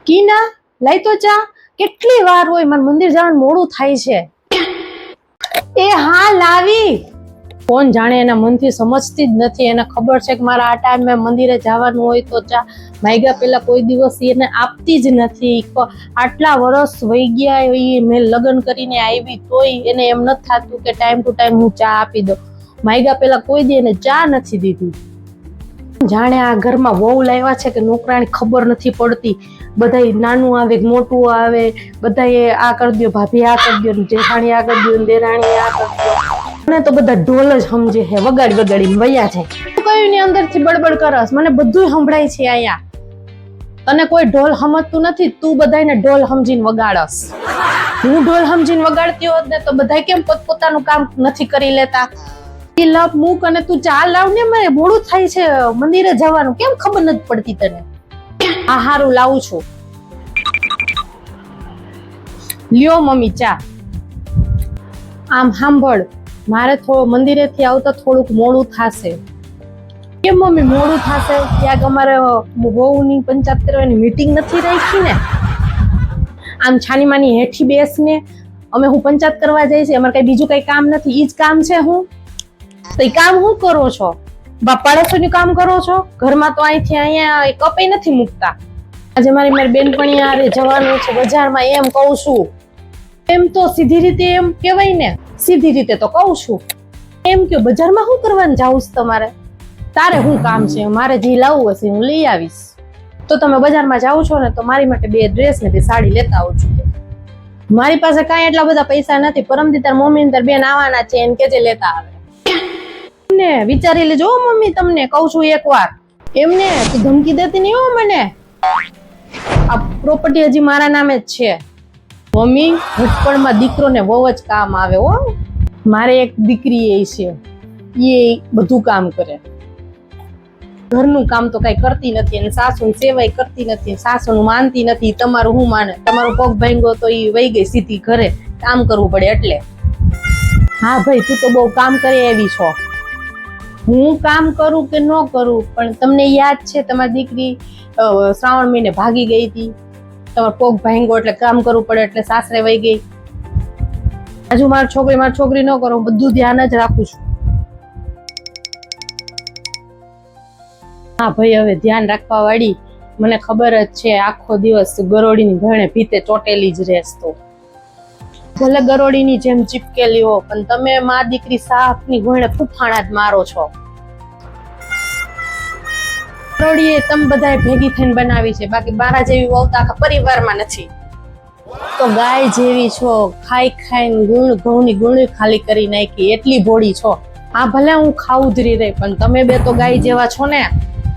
કીના લઈ તો જા, કેટલી વાર હોય, મને મંદિર જવાનું મોડું થાય છે. એ હા લાવી. કોણ જાણે એના મનથી સમજતી જ નથી. એને ખબર છે કે મારા આ ટાઈમે મંદિરે જવાનું હોય તો ચા માગ્યા પેલા કોઈ દિવસ એને આપતી જ નથી. આટલા વર્ષ વહી ગયા, મેં લગ્ન કરીને આવી તોય એને એમ નથી થતું કે ટાઈમ ટુ ટાઈમ હું ચા આપી દઉં. માગ્યા પેલા કોઈ દી એને ચા નથી દીધી. જાણે આ ઘરમાં વહુ લાવ્યા છે કે નોકરાણી ખબર નથી પડતી. બધા નાનું આવે મોટું આવે, બધા આ કરી દો, ભાભી આ કરી દો, જેઠાણી આ કરી દો, દેરાણી આ કરી દો. મને તો બધા ઢોલ જ સમજે છે, વગાડી વગાડીને વયા છે. કયું ની અંદરથી બડબડ કરસ, મને બધું સંભળાય છે અહીંયા. તને કોઈ ઢોલ સમજતું નથી, તું બધાને ઢોલ સમજીને વગાડસ. હું ઢોલ સમજીને વગાડતી હોત ને તો બધા કેમ પોતપોતાનું કામ નથી કરી લેતા. લપ મૂક અને તું ચા લાવ ને, મને મોડું થાય છે મંદિરે જવાનું, કેમ ખબર નથી પડતી તને? આ હારું લાવું છું. લ્યો મમ્મી ચા. આમ સાંભળ, મારે મંદિરેથી આવતા થોડુંક મોડું થશે. કેમ મમ્મી મોડું થશે? ક્યાંક અમારે વહુની પંચાયત કરવાની મીટિંગ નથી રાખી ને? આમ છાની માની હેઠી બેસને અમે હું પંચાયત કરવા જઈ છે, અમારે કઈ બીજું કઈ કામ નથી, ઈ જ કામ છે. હું તો કામ હું કરો છો? પાડોશીનું કામ કરો છો? ઘરમાં તો અહીંથી અહીંયા કપે નથી મૂકતા. આજે મારી બેનપણી હારે જવાનું છે બજારમાં, એમ કહું છું. એમ તો સીધી રીતે એમ કેવાય ને, સીધી રીતે તો કહું છું. એમ કે બજારમાં શું કરવાનું જાવું છે તમારે? તારે શું કામ છે? મારે જે લાવવું હશે હું લઈ આવીશ. તો તમે બજારમાં જાઓ છો ને તો મારી માટે 2 ડ્રેસ ને 2 સાડી લેતા આવજો. મારી પાસે કાંઈ એટલા બધા પૈસા નથી. પરમદી તાર મમ્મી ને તાર બેન આવવાના છે, એને કેજે લેતા આવે. ને વિચારી લેજો મમ્મી, તમને કહું છું એકવાર. એમને તું ધમકી દેતી નહીં હો મને. આ પ્રોપર્ટી હજી મારા નામે જ છે. મમ્મી ભટપણમાં દીકરો ને બહુ જ કામ આવે હો. મારે એક દીકરી એ છે, એ બધું કામ કરે. ઘરનું કામ તો કઈ કરતી નથી, અને સાસુની સેવાય કરતી નથી, સાસુનું માનતી નથી. તમારું શું માને? તમારો પગ ભાંગ્યો તો એ વહી ગઈ સીધી ઘરે, કામ કરવું પડે એટલે. હા ભાઈ, તું તો બહુ કામ કરી એવી છો. હું કામ કરું કે ન કરું, પણ તમને યાદ છે તમારી દીકરી શ્રાવણ મહિને ભાગી ગઈ હતી, તમારો પગ ભાંગ્યો એટલે કામ કરવું પડે એટલે સાસરે વહી ગઈ. હજુ મારી છોકરી ન કરો, બધું ધ્યાન જ રાખું છું. હા ભાઈ, હવે ધ્યાન રાખવા વાળી મને ખબર જ છે. આખો દિવસ ગરોડીની ઘણે ભીતે ચોટેલી જ રહેશ. તો ભલે ગરોડીની જેમ ચીપકેલી હો, પણ તમે માં દીકરી સાફની ઘણે ફૂફાણા જ મારો છો. ગરોડીએ તમે બધાએ ભેગી થઈને બનાવી છે, બાકી બારા જેવી વહુ તો આખા પરિવારમાં નથી. તો ગાય જેવી છો, ખાઈ ખાઈને ઘઉંની ગુણ ખાલી કરી નાખી, એટલી ભોળી છો. હા ભલે હું ખાઉધરી રહી, પણ તમે બે તો ગાય જેવા છો ને.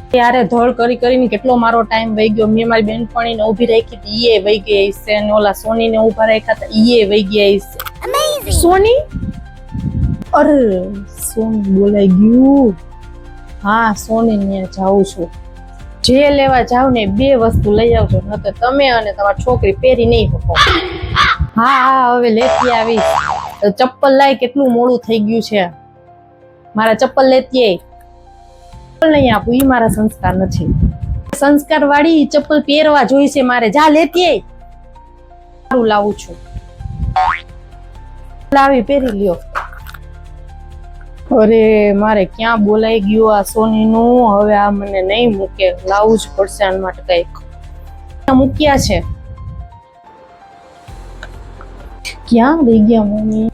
ત્યારે ધોળ કરી કરીને કેટલો મારો ટાઈમ વહી ગયો. મેં મારી બેનપણીને ઊભી રાખી હતી, ઈએ વહી ગઈ છે, અને ઓલા સોનીને ઊભા રાખ્યા હતા, ઈએ વહી ગયા છે. સોની? અરે સોની બોલાઈ ગયું. હા સોની ને જાઉં છું. જે લેવા જાવ ને 2 વસ્તુ લઈ આવજો, ન તો તમે અને તમારી છોકરી પહેરી નહીં શકો. હા હવે લેતી આવીશ. ચપ્પલ લાય, કેટલું મોડું થઈ ગયું છે. મારા ચપ્પલ લેતી આય. નહીં આપું, ઈ મારા સંસ્કાર નથી. સંસ્કાર વાળી ચપ્પલ પહેરવા જોઈ છે મારે. જા લેતી આય. સારું લાવું છું. લાવી પહેરી લ્યો. અરે મારે ક્યાં બોલાઈ ગયું આ સોની નું. હવે આ મને નહીં મૂકે, લાવવું જ પડશે આના માટે કઈક. મૂક્યા છે, ક્યાં રહી ગયા મમ્મી?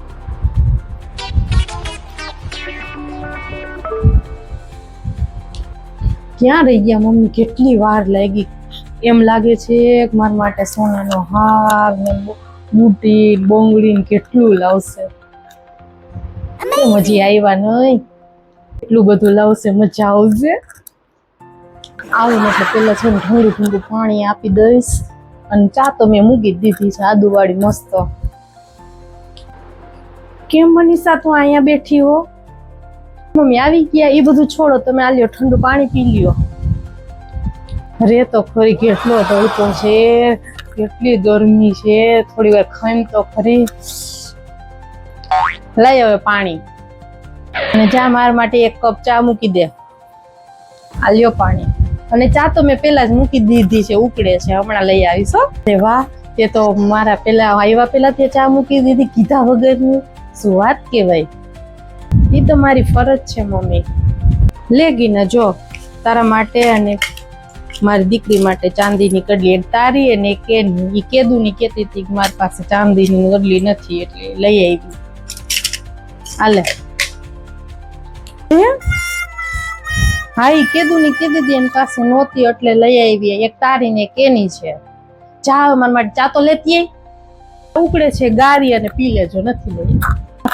ક્યાં રહી ગયા મમ્મી? કેટલી વાર લાગી. એમ લાગે છે કે મારા માટે સોનાનો હાર ને બુટી બોંગડી કેટલું લાવશે. હજી આવ્યા નહીં, એટલું બધું લાવશે, મજા આવશે. આવું એટલે પેલા છે ને ઠંડુ ઠંડુ પાણી આપી દઈશ, અને ચા તો મેં મૂકી દીધી છે આદુવાળી મસ્ત. કેમ મનીષા તું અહીંયા બેઠી હો? મમ્મી આવી ગયા, એ બધું છોડો, તમે આ લ્યો ઠંડુ પાણી પી લ્યો. રે તો ખરી, કેટલો તડકો છે, કેટલી ગરમી છે. થોડી વાર ખાઈને તો ખરી. લઈ હવે પાણી, અને જા મારા માટે 1 કપ ચા મૂકી દે. આ લ્યો પાણી. અને ચા તો મેં પેલા જ મૂકી દીધી છે, ઉકળે છે, હમણાં લઈ આવીશ હો. અરે વાહ, તે તો મારા પેલા આવ્યા પેલા તે ચા મૂકી દીધી કીધા વગરની. શું વાત કહેવાય. એ તો મારી ફરજ છે મમ્મી. લે ગીને જો તારા માટે અને મારી દીકરી માટે ચાંદીની કડલી, એક તારી અને એક એની. ઈ કેદુની કેતી હતી કે મારી પાસે ચાંદીની કડલી નથી એટલે લઈ આવી. હાલે હા, ઈ કેદુની કેતી હતી એની પાસે નહોતી એટલે લઈ આવી. એક તારી ને એક એની છે. ચા મારા માટે ચા તો લેતી આય. ઉકળે છે, ગારી અને પી લેજો, નથી લઈ.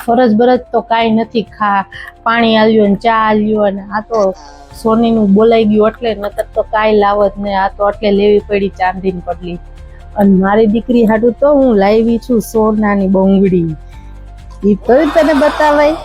ફરજ બરજ તો કાંઈ નથી. પાણી આલ્યું ને ચા આલ્યું અને આ તો સોનીનું બોલાઈ ગયું એટલે, નકર તો કાંઈ લાવત ને. આ તો એટલે લેવી પડી ચાંદીની કડલી. અને મારી દીકરી હાટુ તો હું લાવી છું સોનાની બંગડી. ઈ તો તને બતાવાય.